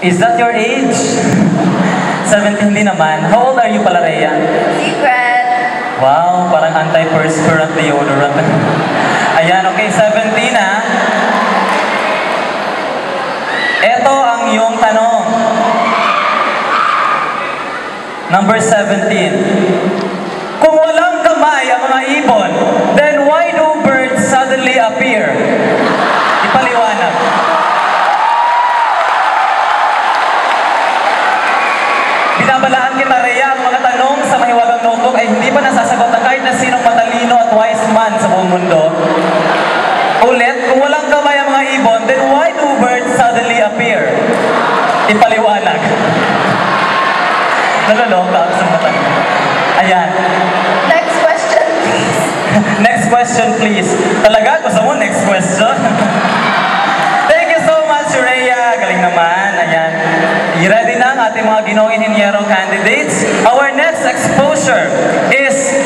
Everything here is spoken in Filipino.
Is that your age? 17, hindi naman. How old are you pala, Rhea? Secret. Wow, parang anti-perspirant deodorant. Ayan, okay, 17 ha. Ito ang iyong tanong. Number 17. Kung walang kamay ang mga ibon, then why do birds suddenly appear? Ipaliwanag. Binabalaan kita, Rhea, ang mga tanong sa mahiwagang notebook ay hindi pa nasasagot ng kahit na sinong matalino at wise man sa buong mundo. Ulit, kung walang kamay ang mga ibon, then why do birds suddenly appear? Ipaliwanag. Naloloka ako sa mata. Ayan. Next question, please. Next question, please. Talaga? Gusto mo next question? Thank you so much, Rhea. Galing naman. Ayan. Ready na ang ating mga ginoong inhinyero candidates. Our next exposure is